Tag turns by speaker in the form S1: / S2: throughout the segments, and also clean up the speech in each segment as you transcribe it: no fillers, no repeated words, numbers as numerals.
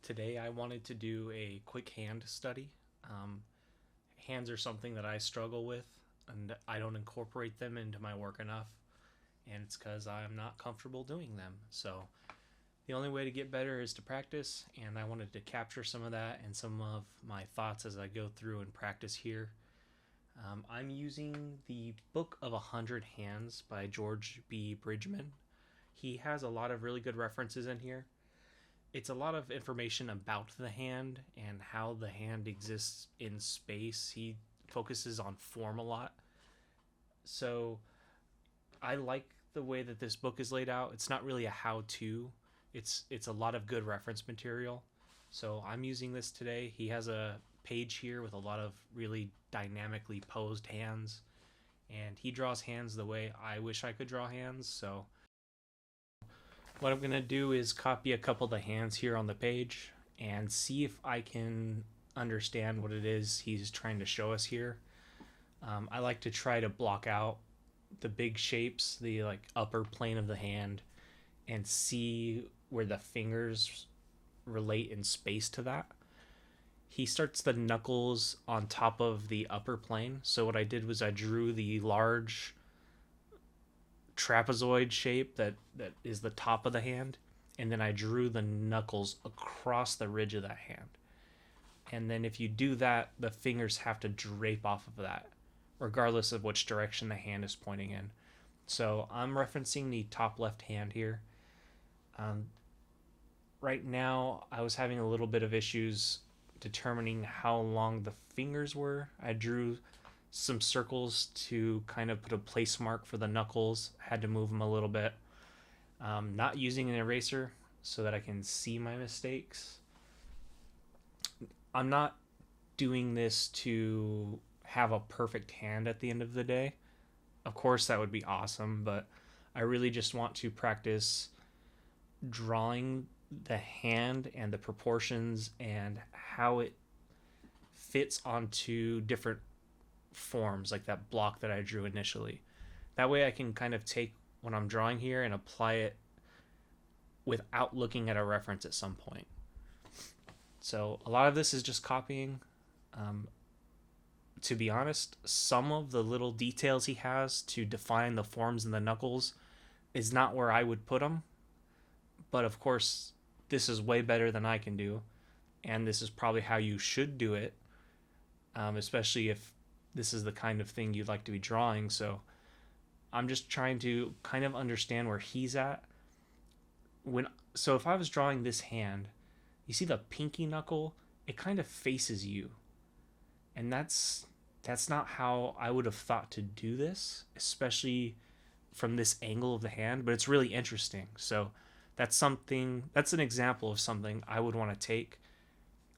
S1: Today I wanted to do a quick hand study. Um, Hands are something that I struggle with, and I don't incorporate them into my work enough, and it's because I'm not comfortable doing them. So the only way to get better is to practice, and I wanted to capture some of that and some of my thoughts as I go through and practice here. I'm using the Book of 100 Hands by George B. Bridgman. He has a lot of really good references in here. It's a lot of information about the hand and how the hand exists in space. He focuses on form a lot. So I like the way that this book is laid out. It's not really a how-to. It's a lot of good reference material. So I'm using this today. He has a page here with a lot of really dynamically posed hands, and he draws hands the way I wish I could draw hands. So what I'm going to do is copy a couple of the hands here on the page and see if I can understand what it is he's trying to show us here. I like to try to block out the big shapes, the like upper plane of the hand, and see where the fingers relate in space to that. He starts the knuckles on top of the upper plane. So what I did was I drew the large trapezoid shape that is the top of the hand, and then I drew the knuckles across the ridge of that hand. And then if you do that, the fingers have to drape off of that regardless of which direction the hand is pointing in. So I'm referencing the top left hand here. Right now I was having a little bit of issues determining how long the fingers were. I drew some circles to kind of put a place mark for the knuckles. Had to move them a little bit. Not using an eraser so that I can see my mistakes. I'm not doing this to have a perfect hand at the end of the day. Of course, that would be awesome, but I really just want to practice drawing the hand and the proportions and how it fits onto different forms, like that block that I drew initially. That way I can kind of take what I'm drawing here and apply it without looking at a reference at some point. So a lot of this is just copying. To be honest, some of the little details he has to define the forms in the knuckles is not where I would put them. But of course, this is way better than I can do. And this is probably how you should do it, especially if this is the kind of thing you'd like to be drawing. So I'm just trying to kind of understand where he's at. So if I was drawing this hand, you see the pinky knuckle, it kind of faces you. And that's not how I would have thought to do this, especially from this angle of the hand, but it's really interesting. So that's an example of something I would want to take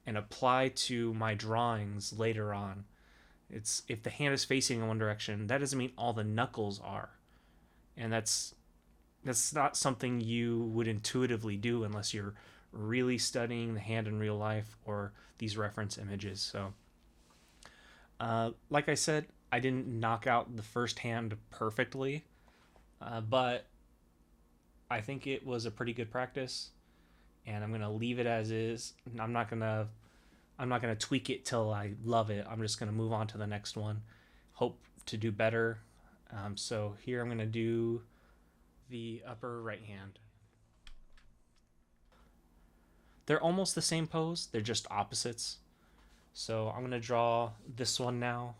S1: and apply to my drawings later on. It's if the hand is facing in one direction, that doesn't mean all the knuckles are. And that's not something you would intuitively do unless you're really studying the hand in real life or these reference images. So like I said, I didn't knock out the first hand perfectly, but I think it was a pretty good practice, and I'm gonna leave it as is. I'm not gonna tweak it till I love it. I'm just gonna move on to the next one. Hope to do better. So here I'm gonna do the upper right hand. They're almost the same pose. They're just opposites. So I'm gonna draw this one now.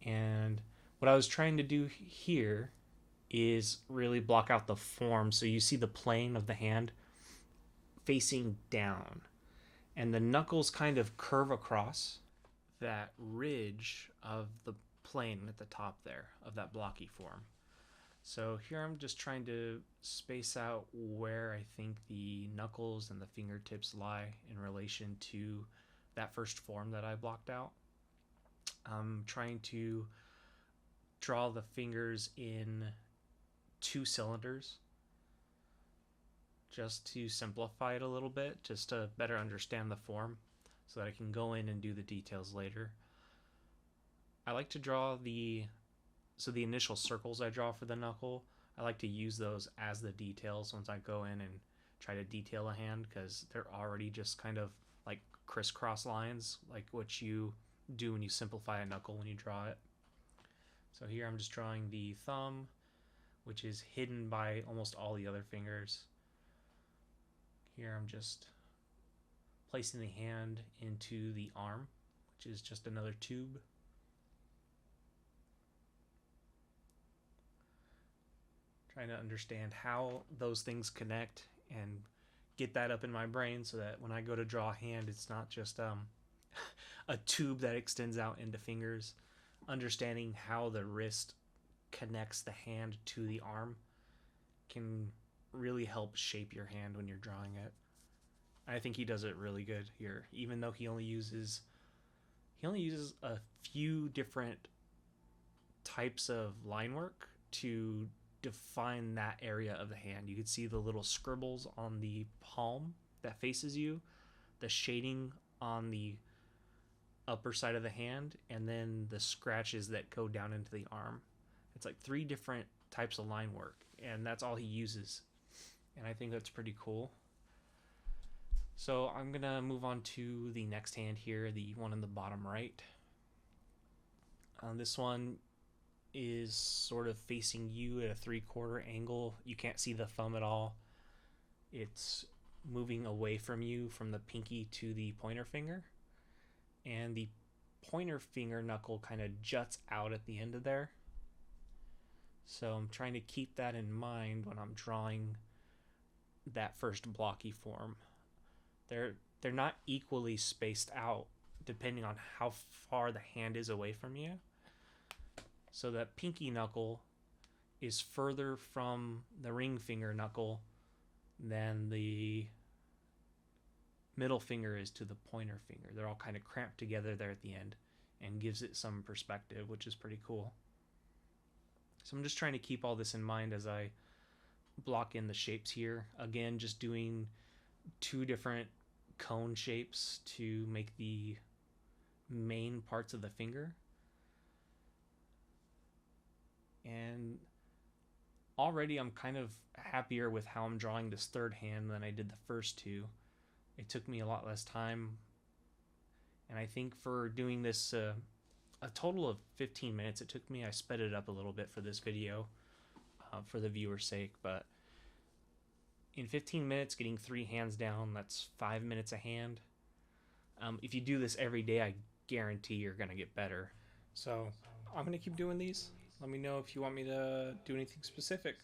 S1: And what I was trying to do here is really block out the form. So you see the plane of the hand facing down, and the knuckles kind of curve across that ridge of the plane at the top there of that blocky form. So here I'm just trying to space out where I think the knuckles and the fingertips lie in relation to that first form that I blocked out. I'm trying to draw the fingers in 2 cylinders just to simplify it a little bit, just to better understand the form so that I can go in and do the details later. I like to draw the initial circles I draw for the knuckle, I like to use those as the details once I go in and try to detail a hand because they're already just kind of like crisscross lines, like what you do when you simplify a knuckle when you draw it. So here I'm just drawing the thumb, which is hidden by almost all the other fingers. Here I'm just placing the hand into the arm, which is just another tube. Trying to understand how those things connect and get that up in my brain so that when I go to draw a hand, it's not just a tube that extends out into fingers. Understanding how the wrist connects the hand to the arm can really help shape your hand when you're drawing it. I think he does it really good here, even though he only uses a few different types of line work to define that area of the hand. You can see the little scribbles on the palm that faces you, the shading on the upper side of the hand, and then the scratches that go down into the arm. It's like 3 different types of line work, and that's all he uses. And I think that's pretty cool. So I'm gonna move on to the next hand here, the one in the bottom right. This one is sort of facing you at a 3/4 angle. You can't see the thumb at all. It's moving away from you from the pinky to the pointer finger, and the pointer finger knuckle kind of juts out at the end of there. So I'm trying to keep that in mind when I'm drawing that first blocky form. They're not equally spaced out depending on how far the hand is away from you. So that pinky knuckle is further from the ring finger knuckle than the middle finger is to the pointer finger. They're all kind of cramped together there at the end and gives it some perspective, which is pretty cool. So I'm just trying to keep all this in mind as I block in the shapes here. Again, just doing 2 different cone shapes to make the main parts of the finger. And already I'm kind of happier with how I'm drawing this third hand than I did the first 2. It took me a lot less time, and I think for doing this a total of 15 minutes it took me. I sped it up a little bit for this video for the viewer's sake, but in 15 minutes getting 3 hands down, that's 5 minutes a hand. If you do this every day, I guarantee you're gonna get better. So I'm gonna keep doing these. Let me know if you want me to do anything specific.